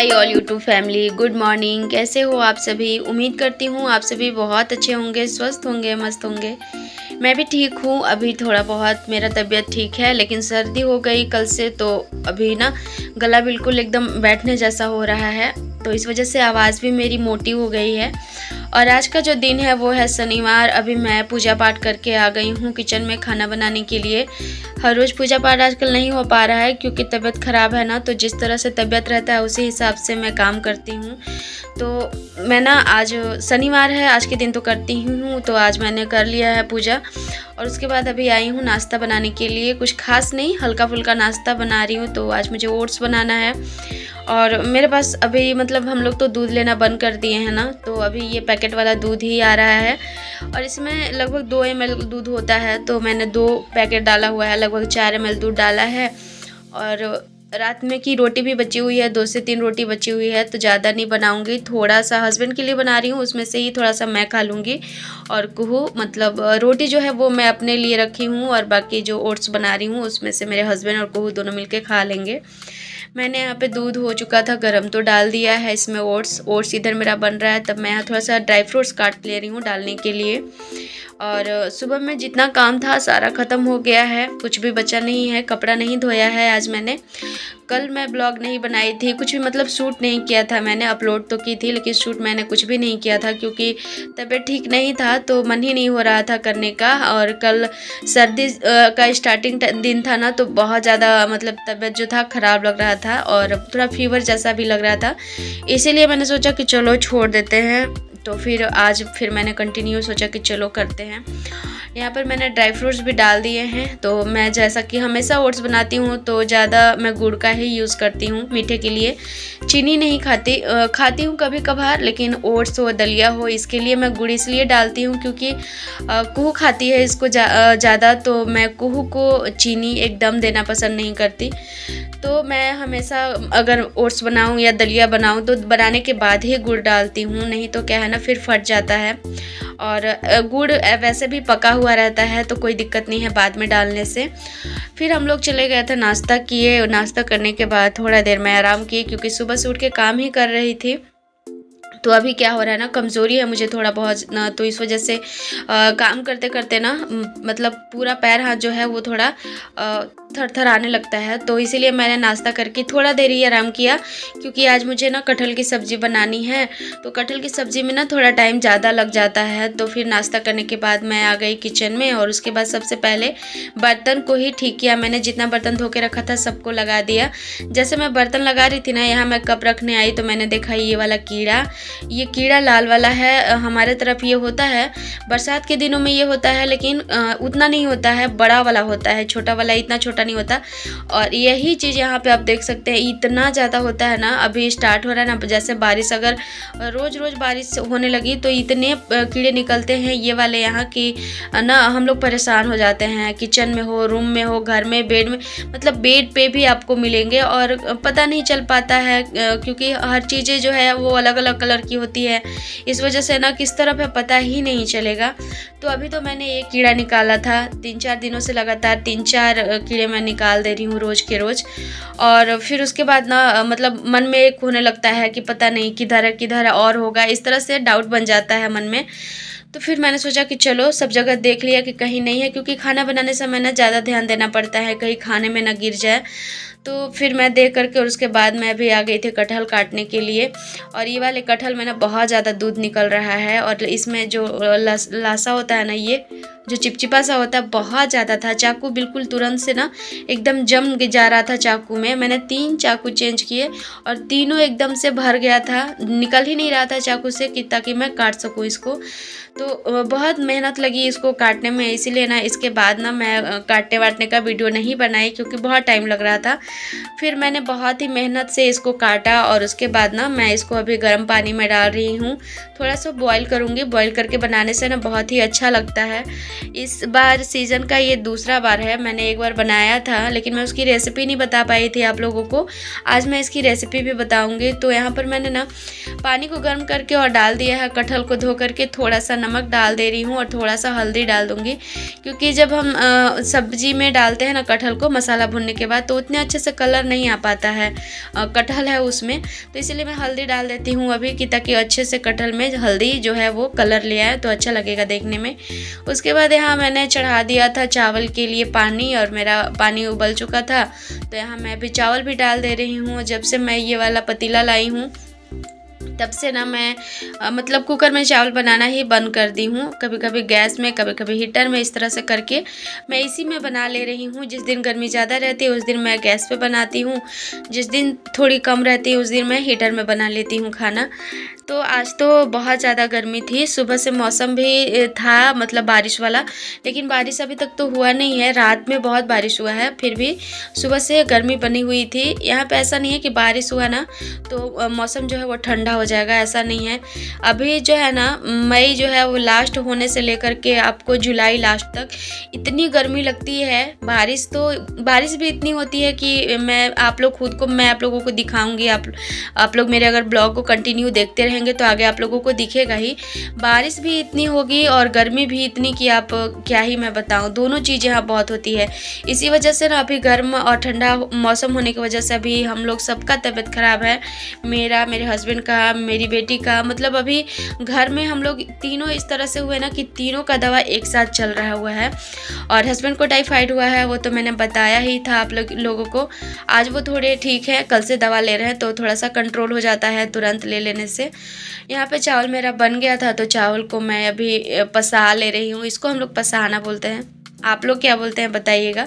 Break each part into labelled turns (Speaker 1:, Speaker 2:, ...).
Speaker 1: My all YouTube family, good morning. कैसे हो आप सभी? उम्मीद करती हूँ आप सभी बहुत अच्छे होंगे, स्वस्थ होंगे, मस्त होंगे। मैं भी ठीक हूँ। अभी थोड़ा बहुत मेरा तबीयत ठीक है, लेकिन सर्दी हो गई कल से, तो अभी ना गला बिल्कुल एकदम बैठने जैसा हो रहा है, तो इस वजह से आवाज़ भी मेरी मोटी हो गई है। और आज का जो दिन है वो है शनिवार। अभी मैं पूजा पाठ करके आ गई हूँ किचन में खाना बनाने के लिए। हर रोज़ पूजा पाठ आजकल नहीं हो पा रहा है क्योंकि तबीयत ख़राब है ना, तो जिस तरह से तबीयत रहता है उसी हिसाब से मैं काम करती हूँ। तो मैं ना आज शनिवार है, आज के दिन तो करती ही हूँ, तो आज मैंने कर लिया है पूजा। और उसके बाद अभी आई हूँ नाश्ता बनाने के लिए। कुछ खास नहीं, हल्का फुल्का नाश्ता बना रही हूँ। तो आज मुझे ओट्स बनाना है और मेरे पास अभी मतलब हम लोग तो दूध लेना बंद कर दिए हैं ना, तो अभी ये पैकेट वाला दूध ही आ रहा है और इसमें लगभग 2 ml दूध होता है, तो मैंने 2 पैकेट डाला हुआ है, लगभग 4 ml दूध डाला है। और रात में की रोटी भी बची हुई है, 2 से 3 रोटी बची हुई है, तो ज़्यादा नहीं बनाऊंगी। थोड़ा सा हस्बैंड के लिए बना रही हूँ, उसमें से ही थोड़ा सा मैं खा लूँगी। और कुहू मतलब रोटी जो है वो मैं अपने लिए रखी हूँ और बाकी जो ओट्स बना रही हूँ उसमें से मेरे हस्बैंड और कुहू दोनों मिलके खा लेंगे। मैंने यहाँ पे दूध हो चुका था गरम, तो डाल दिया है इसमें ओट्स इधर मेरा बन रहा है। तब मैं यहाँ थोड़ा सा ड्राई फ्रूट्स काट ले रही हूँ डालने के लिए। और सुबह में जितना काम था सारा ख़त्म हो गया है, कुछ भी बचा नहीं है। कपड़ा नहीं धोया है आज मैंने। कल मैं ब्लॉग नहीं बनाई थी, कुछ भी मतलब शूट नहीं किया था मैंने। अपलोड तो की थी लेकिन शूट मैंने कुछ भी नहीं किया था क्योंकि तबीयत ठीक नहीं था, तो मन ही नहीं हो रहा था करने का। और कल सर्दी का स्टार्टिंग दिन था ना, तो बहुत ज़्यादा मतलब तबीयत जो था ख़राब लग रहा था और थोड़ा फीवर जैसा भी लग रहा था। इसीलिए मैंने सोचा कि चलो छोड़ देते हैं, तो फिर आज मैंने कंटिन्यू सोचा कि चलो करते हैं। यहाँ पर मैंने ड्राई फ्रूट्स भी डाल दिए हैं। तो मैं जैसा कि हमेशा ओट्स बनाती हूँ तो ज़्यादा मैं गुड़ का ही यूज़ करती हूँ मीठे के लिए। चीनी नहीं खाती हूँ कभी कभार, लेकिन ओट्स हो दलिया हो इसके लिए मैं गुड़ इसलिए डालती हूँ क्योंकि कुहू खाती है इसको ज़्यादा, तो मैं कुहू को चीनी एकदम देना पसंद नहीं करती। तो मैं हमेशा अगर ओट्स बनाऊँ या दलिया बनाऊँ तो बनाने के बाद ही गुड़ डालती हूँ, नहीं तो क्या है ना फिर फट जाता है। और गुड़ वैसे भी पका हुआ रहता है तो कोई दिक्कत नहीं है बाद में डालने से। फिर हम लोग चले गए थे, नाश्ता किए। नाश्ता करने के बाद थोड़ा देर मैं आराम की क्योंकि सुबह से उठ के काम ही कर रही थी। तो अभी क्या हो रहा है ना, कमज़ोरी है मुझे थोड़ा बहुत ना, तो इस वजह से काम करते करते ना मतलब पूरा पैर हाथ जो है वो थोड़ा थरथराने लगता है। तो इसीलिए मैंने नाश्ता करके थोड़ा देर ही आराम किया क्योंकि आज मुझे ना कटहल की सब्ज़ी बनानी है। तो कटहल की सब्ज़ी में ना थोड़ा टाइम ज़्यादा लग जाता है। तो फिर नाश्ता करने के बाद मैं आ गई किचन में और उसके बाद सबसे पहले बर्तन को ही ठीक किया। मैंने जितना बर्तन धो के रखा था सबको लगा दिया। जैसे मैं बर्तन लगा रही थी ना, यहाँ मैं कप रखने आई तो मैंने देखा ये वाला कीड़ा, ये कीड़ा लाल वाला है। हमारे तरफ ये होता है, बरसात के दिनों में ये होता है, लेकिन उतना नहीं होता है, बड़ा वाला होता है, छोटा वाला इतना छोटा नहीं होता। और यही चीज़ यहाँ पे आप देख सकते हैं, इतना ज़्यादा होता है ना। अभी स्टार्ट हो रहा है ना, जैसे बारिश अगर रोज़ रोज़ बारिश होने लगी तो इतने कीड़े निकलते हैं ये वाले यहाँ की ना, हम लोग परेशान हो जाते हैं। किचन में हो, रूम में हो, घर में, बेड में, मतलब बेड पे भी आपको मिलेंगे और पता नहीं चल पाता है क्योंकि हर चीज़ें जो है वो अलग अलग कलर की होती है। इस वजह से ना किस तरफ है पता ही नहीं चलेगा। तो अभी तो मैंने एक कीड़ा निकाला था, 3-4 दिनों से लगातार 3-4 कीड़े मैं निकाल दे रही हूँ रोज़ के रोज़। और फिर उसके बाद ना मतलब मन में एक होने लगता है कि पता नहीं किधर है और होगा, इस तरह से डाउट बन जाता है मन में। तो फिर मैंने सोचा कि चलो सब जगह देख लिया कि कहीं नहीं है, क्योंकि खाना बनाने समय ना ज़्यादा ध्यान देना पड़ता है कहीं खाने में ना गिर जाए। तो फिर मैं देख करके और उसके बाद मैं भी आ गई थी कटहल काटने के लिए। और ये वाले कटहल में ना बहुत ज़्यादा दूध निकल रहा है और इसमें जो लासा होता है ना, ये जो चिपचिपा सा होता है बहुत ज़्यादा था। चाकू बिल्कुल तुरंत से ना एकदम जम जा रहा था चाकू में। मैंने 3 चाकू चेंज किए और तीनों एकदम से भर गया था, निकल ही नहीं रहा था चाकू से कि ताकि मैं काट सकूँ इसको। तो बहुत मेहनत लगी इसको काटने में, इसीलिए ना इसके बाद ना मैं काटने वाटने का वीडियो नहीं बनाई क्योंकि बहुत टाइम लग रहा था। फिर मैंने बहुत ही मेहनत से इसको काटा और उसके बाद ना मैं इसको अभी गर्म पानी में डाल रही हूँ। थोड़ा सा बॉईल करूँगी, बॉईल करके बनाने से ना बहुत ही अच्छा लगता है। इस बार सीज़न का ये दूसरा बार है, मैंने एक बार बनाया था लेकिन मैं उसकी रेसिपी नहीं बता पाई थी आप लोगों को। आज मैं इसकी रेसिपी भी बताऊँगी। तो यहाँ पर मैंने ना पानी को गर्म करके और डाल दिया है। कटहल को धो करके थोड़ा सा नमक डाल दे रही हूँ और थोड़ा सा हल्दी डाल दूँगी, क्योंकि जब हम सब्जी में डालते हैं ना कटहल को मसाला भुनने के बाद, तो उतने अच्छे से कलर नहीं आ पाता है, कटहल है उसमें। तो इसीलिए मैं हल्दी डाल देती हूँ अभी, कि ताकि अच्छे से कटहल में हल्दी जो है वो कलर ले आए, तो अच्छा लगेगा देखने में। उसके बाद यहाँ मैंने चढ़ा दिया था चावल के लिए पानी, और मेरा पानी उबल चुका था। तो यहाँ मैं अभी चावल भी डाल दे रही हूँ। जब से मैं ये वाला पतीला लाई हूँ तब से ना मैं मतलब कुकर में चावल बनाना ही बंद कर दी हूँ। कभी कभी गैस में, कभी कभी हीटर में, इस तरह से करके मैं इसी में बना ले रही हूँ। जिस दिन गर्मी ज़्यादा रहती है उस दिन मैं गैस पे बनाती हूँ, जिस दिन थोड़ी कम रहती है उस दिन मैं हीटर में बना लेती हूँ खाना। तो आज तो बहुत ज़्यादा गर्मी थी, सुबह से मौसम भी था मतलब बारिश वाला, लेकिन बारिश अभी तक तो हुआ नहीं है। रात में बहुत बारिश हुआ है, फिर भी सुबह से गर्मी बनी हुई थी। यहाँ पे ऐसा नहीं है कि बारिश हुआ ना तो मौसम जो है वो ठंडा हो जाएगा, ऐसा नहीं है। अभी जो है ना मई जो है वो लास्ट होने से लेकर के आपको जुलाई लास्ट तक इतनी गर्मी लगती है। बारिश भी इतनी होती है कि मैं आप लोगों को दिखाऊंगी। आप लोग मेरे अगर ब्लॉग को कंटिन्यू देखते रहेंगे तो आगे आप लोगों को दिखेगा ही। बारिश भी इतनी होगी और गर्मी भी इतनी कि आप क्या ही मैं बताऊं, दोनों चीज़ यहाँ बहुत होती है। इसी वजह से ना अभी गर्म और ठंडा मौसम होने की वजह से अभी हम लोग सबका तबीयत ख़राब है, मेरा, मेरे हस्बैंड का, मेरी बेटी का। मतलब अभी घर में हम लोग तीनों इस तरह से हुए ना कि तीनों का दवा एक साथ चल रहा हुआ है। और हस्बैंड को टाइफाइड हुआ है, वो तो मैंने बताया ही था आप लोगों को। आज वो थोड़े ठीक है, कल से दवा ले रहे हैं तो थोड़ा सा कंट्रोल हो जाता है तुरंत ले लेने से। यहाँ पे चावल मेरा बन गया था, तो चावल को मैं अभी पसा ले रही हूँ। इसको हम लोग पसाना बोलते हैं, आप लोग क्या बोलते हैं बताइएगा।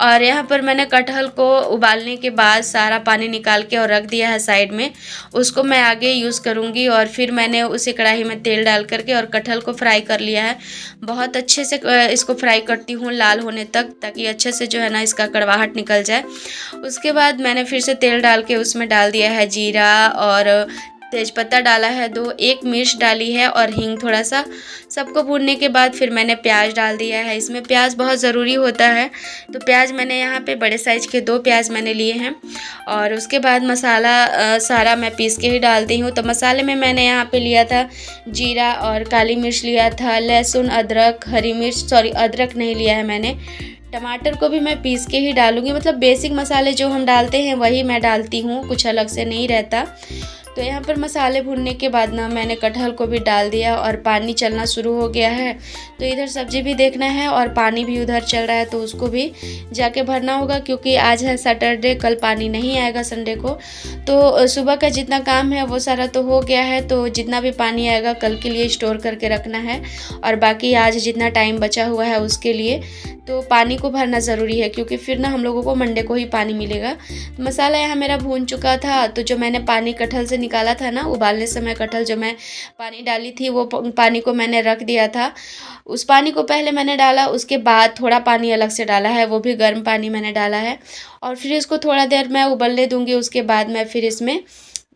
Speaker 1: और यहाँ पर मैंने कटहल को उबालने के बाद सारा पानी निकाल के और रख दिया है साइड में, उसको मैं आगे यूज़ करूँगी। और फिर मैंने उसी कढ़ाई में तेल डाल करके और कटहल को फ्राई कर लिया है। बहुत अच्छे से इसको फ्राई करती हूँ लाल होने तक, ताकि अच्छे से जो है ना इसका कड़वाहट निकल जाए। उसके बाद मैंने फिर से तेल डाल के उसमें डाल दिया है जीरा और तेज़पत्ता डाला है, 1 मिर्च डाली है और हींग थोड़ा सा। सबको भूनने के बाद फिर मैंने प्याज डाल दिया है। इसमें प्याज बहुत ज़रूरी होता है, तो प्याज मैंने यहाँ पे बड़े साइज़ के 2 प्याज मैंने लिए हैं। और उसके बाद मसाला सारा मैं पीस के ही डालती हूँ। तो मसाले में मैंने यहाँ पे लिया था जीरा और काली मिर्च लिया था, लहसुन, अदरक, हरी मिर्च, अदरक नहीं लिया है मैंने। टमाटर को भी मैं पीस के ही डालूँगी, मतलब बेसिक मसाले जो हम डालते हैं वही मैं डालती हूँ, कुछ अलग से नहीं रहता। तो यहाँ पर मसाले भूनने के बाद ना मैंने कटहल को भी डाल दिया और पानी चलना शुरू हो गया है। तो इधर सब्जी भी देखना है और पानी भी उधर चल रहा है, तो उसको भी जाके भरना होगा, क्योंकि आज है सैटरडे, कल पानी नहीं आएगा संडे को। तो सुबह का जितना काम है वो सारा तो हो गया है, तो जितना भी पानी आएगा कल के लिए स्टोर करके रखना है, और बाकी आज जितना टाइम बचा हुआ है उसके लिए तो पानी को भरना ज़रूरी है, क्योंकि फिर ना हम लोगों को मंडे को ही पानी मिलेगा। तो मसाला यहाँ मेरा भून चुका था, तो जो मैंने पानी कटहल से निकाला था ना उबालने समय, कटहल जो मैं पानी डाली थी वो पानी को मैंने रख दिया था। उस पानी को पहले मैंने डाला, उसके बाद थोड़ा पानी अलग से डाला है, वो भी गर्म पानी मैंने डाला है। और फिर इसको थोड़ा देर मैं उबलने दूँगी। उसके बाद मैं फिर इसमें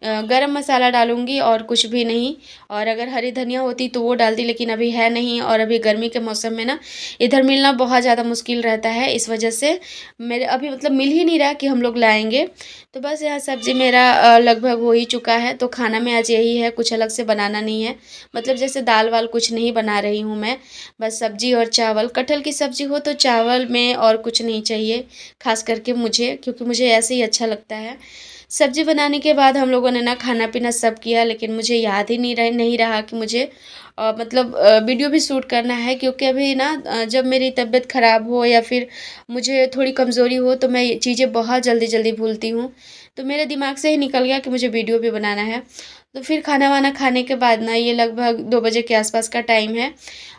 Speaker 1: गरम मसाला डालूँगी और कुछ भी नहीं। और अगर हरी धनिया होती तो वो डालती, लेकिन अभी है नहीं, और अभी गर्मी के मौसम में ना इधर मिलना बहुत ज़्यादा मुश्किल रहता है, इस वजह से मेरे अभी मतलब मिल ही नहीं रहा कि हम लोग लाएंगे। तो बस यहाँ सब्ज़ी मेरा लगभग हो ही चुका है। तो खाना में आज यही है, कुछ अलग से बनाना नहीं है, मतलब जैसे दाल वाल कुछ नहीं बना रही हूँ मैं, बस सब्ज़ी और चावल। कटहल की सब्ज़ी हो तो चावल में और कुछ नहीं चाहिए, खास करके मुझे, क्योंकि मुझे ऐसे ही अच्छा लगता है। सब्ज़ी बनाने के बाद हम लोगों ने ना खाना पीना सब किया, लेकिन मुझे याद ही नहीं रहा कि मुझे मतलब वीडियो भी शूट करना है, क्योंकि अभी ना जब मेरी तबीयत ख़राब हो या फिर मुझे थोड़ी कमज़ोरी हो तो मैं ये चीज़ें बहुत जल्दी जल्दी भूलती हूँ। तो मेरे दिमाग से ही निकल गया कि मुझे वीडियो भी बनाना है। तो फिर खाना वाना खाने के बाद ना ये लगभग 2 बजे के आसपास का टाइम है।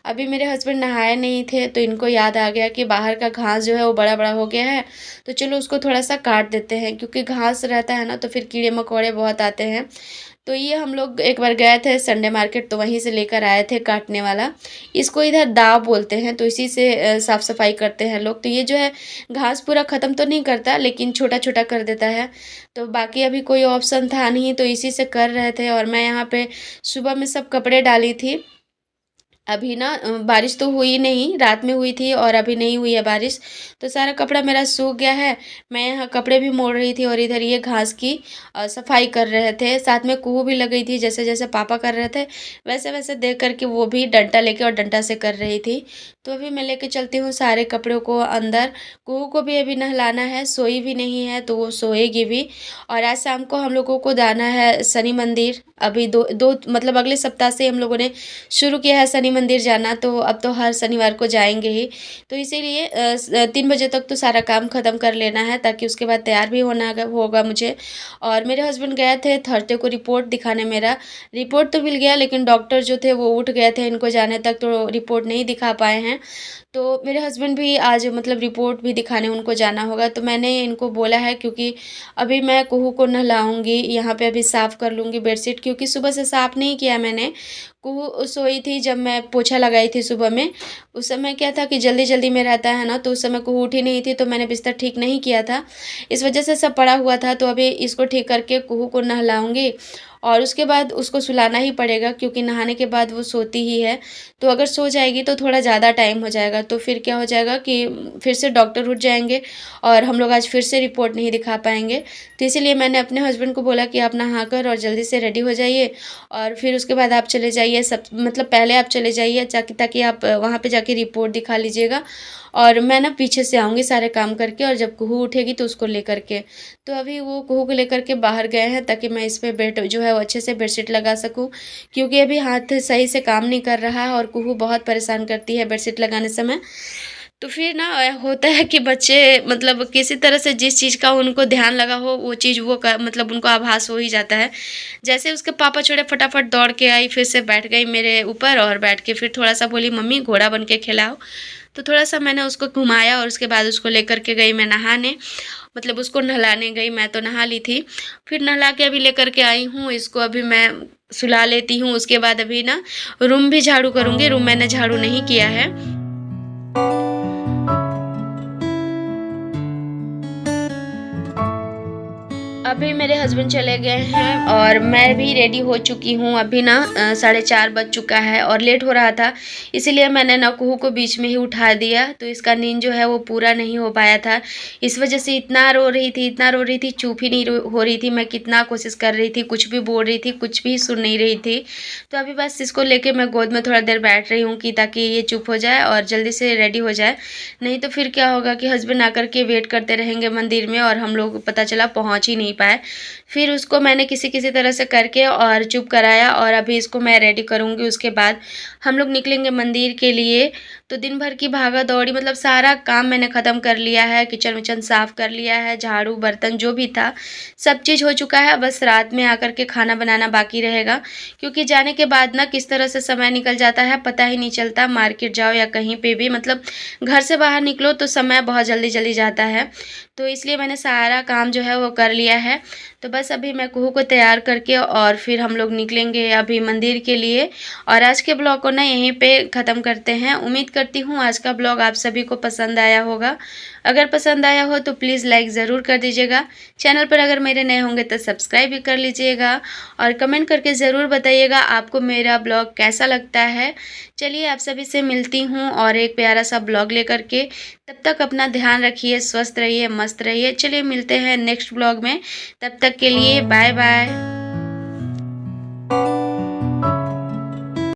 Speaker 1: अभी मेरे हस्बैंड नहाए नहीं थे, तो इनको याद आ गया कि बाहर का घास जो है वो बड़ा बड़ा हो गया है, तो चलो उसको थोड़ा सा काट देते हैं, क्योंकि घास रहता है ना तो फिर कीड़े मकोड़े बहुत आते हैं। तो ये हम लोग एक बार गए थे संडे मार्केट, तो वहीं से लेकर आए थे काटने वाला। इसको इधर दाव बोलते हैं, तो इसी से साफ़ सफाई करते हैं लोग। तो ये जो है घास पूरा ख़त्म तो नहीं करता, लेकिन छोटा छोटा कर देता है। तो बाकी अभी कोई ऑप्शन था नहीं, तो इसी से कर रहे थे। और मैं यहाँ पे सुबह में सब कपड़े डाली थी, अभी ना बारिश तो हुई नहीं, रात में हुई थी और अभी नहीं हुई है बारिश, तो सारा कपड़ा मेरा सूख गया है। मैं यहाँ कपड़े भी मोड़ रही थी और इधर ये घास की सफाई कर रहे थे। साथ में कुहू भी लग गई थी, जैसे जैसे पापा कर रहे थे वैसे वैसे देख कर के वो भी डंडा लेके और डंडा से कर रही थी। तो अभी मैं लेके चलती हूँ सारे कपड़ों को अंदर। कुहू को भी अभी नहलाना है, सोई भी नहीं है तो वो सोएगी भी। और आज शाम को हम लोगों को जाना है शनि मंदिर। अभी दो दो मतलब अगले सप्ताह से हम लोगों ने शुरू किया है शनि मंदिर जाना, तो अब तो हर शनिवार को जाएंगे ही। तो इसीलिए 3 बजे तक तो सारा काम ख़त्म कर लेना है, ताकि उसके बाद तैयार भी होगा मुझे। और मेरे हस्बैंड गए थे थर्सडे को रिपोर्ट दिखाने। मेरा रिपोर्ट तो मिल गया, लेकिन डॉक्टर जो थे वो उठ गए थे इनको जाने तक, तो रिपोर्ट नहीं दिखा पाए हैं। तो मेरे हस्बैंड भी आज मतलब रिपोर्ट भी दिखाने उनको जाना होगा, तो मैंने इनको बोला है, क्योंकि अभी मैं कुहू को नहलाऊँगी, यहाँ पे अभी साफ़ कर लूँगी बेडशीट, क्योंकि सुबह से साफ़ नहीं किया मैंने। कुहू सोई थी जब मैं पोछा लगाई थी सुबह में। उस समय क्या था कि जल्दी-जल्दी में रहता है ना, तो उस समय कुहू उठी नहीं थी, तो मैंने बिस्तर ठीक नहीं किया था। इस वजह से सब पड़ा हुआ था, तो अभी इसको ठीक करके कुहू को नहलाऊँगी और उसके बाद उसको सुलाना ही पड़ेगा, क्योंकि नहाने के बाद वो सोती ही है। तो अगर सो जाएगी तो थोड़ा ज़्यादा टाइम हो जाएगा, तो फिर क्या हो जाएगा कि फिर से डॉक्टर उठ जाएँगे और हम लोग आज फिर से रिपोर्ट नहीं दिखा पाएँगे। तो इसीलिए मैंने अपने हस्बैंड को बोला कि आप नहा कर और जल्दी से रेडी हो जाइए और फिर उसके बाद आप चले जाइए, सब मतलब पहले आप चले जाइए ताकि आप वहाँ पे जाके रिपोर्ट दिखा लीजिएगा और मैं ना पीछे से आऊँगी सारे काम करके, और जब कुहू उठेगी तो उसको लेकर के। तो अभी वो कुहू को लेकर के बाहर गए हैं, ताकि मैं इस पे बेड जो है वो अच्छे से बेडशीट लगा सकूँ, क्योंकि अभी हाथ सही से काम नहीं कर रहा है और कुहू बहुत परेशान करती है बेडशीट लगाने समय। तो फिर ना होता है कि बच्चे मतलब किसी तरह से जिस चीज़ का उनको ध्यान लगा हो वो चीज़ वो मतलब उनको आभास हो ही जाता है। जैसे उसके पापा छोड़े, फटाफट दौड़ के आई, फिर से बैठ गई मेरे ऊपर और बैठ के फिर थोड़ा-सा बोली, मम्मी घोड़ा बन के खिलाओ। तो थोड़ा-सा मैंने उसको घुमाया और उसके बाद उसको लेकर के गई मैं नहाने, मतलब उसको नहलाने गई, मैं तो नहा ली थी। फिर नहला के अभी लेकर के आई हूँ, इसको अभी मैं सुला लेती हूँ, उसके बाद अभी ना रूम भी झाड़ू करूँगी, रूम मैंने झाड़ू नहीं किया है। अभी मेरे हस्बैंड चले गए हैं और मैं भी रेडी हो चुकी हूँ। अभी ना 4:30 बज चुका है और लेट हो रहा था, इसीलिए मैंने ना कुहू को बीच में ही उठा दिया, तो इसका नींद जो है वो पूरा नहीं हो पाया था। इस वजह से इतना रो रही थी, चुप ही नहीं हो रही थी। मैं कितना कोशिश कर रही थी, कुछ भी बोल रही थी, कुछ भी सुन नहीं रही थी। तो अभी बस इसको लेके मैं गोद में थोड़ा देर बैठ रही हूँ, कि ताकि ये चुप हो जाए और जल्दी से रेडी हो जाए। नहीं तो फिर क्या होगा कि हस्बैंड आकर के वेट करते रहेंगे मंदिर में और हम लोग पता चला पहुँच ही नहीं पाए। फिर उसको मैंने किसी किसी तरह से करके और चुप कराया और अभी इसको मैं रेडी करूँगी। उसके बाद हम लोग निकलेंगे मंदिर के लिए। तो दिन भर की भागा-दौड़ी, मतलब सारा काम मैंने ख़त्म कर लिया है, किचन-विचन साफ़ कर लिया है, झाड़ू, बर्तन जो भी था, सब चीज़ हो चुका है। बस रात में आकर के खाना बनाना बाकी रहेगा, क्योंकि जाने के बाद ना किस तरह से समय निकल जाता है पता ही नहीं चलता। मार्केट जाओ या कहीं पे भी, मतलब घर से बाहर निकलो तो समय बहुत जल्दी-जल्दी जाता है। तो इसलिए मैंने सारा काम जो है वो कर लिया है। तो बस अभी मैं कुहू को तैयार करके और फिर हम लोग निकलेंगे अभी मंदिर के लिए। और आज के ब्लॉग को ना यहीं पे ख़त्म करते हैं। उम्मीद करती हूँ आज का ब्लॉग आप सभी को पसंद आया होगा। अगर पसंद आया हो तो प्लीज़ लाइक ज़रूर कर दीजिएगा। चैनल पर अगर मेरे नए होंगे तो सब्सक्राइब भी कर लीजिएगा और कमेंट करके ज़रूर बताइएगा आपको मेरा ब्लॉग कैसा लगता है। चलिए आप सभी से मिलती हूँ और एक प्यारा सा ब्लॉग लेकर के। तब तक अपना ध्यान रखिए, स्वस्थ रहिए, मस्त रहिए। चलिए मिलते हैं नेक्स्ट ब्लॉग में। तब तक के लिए बाय बाय।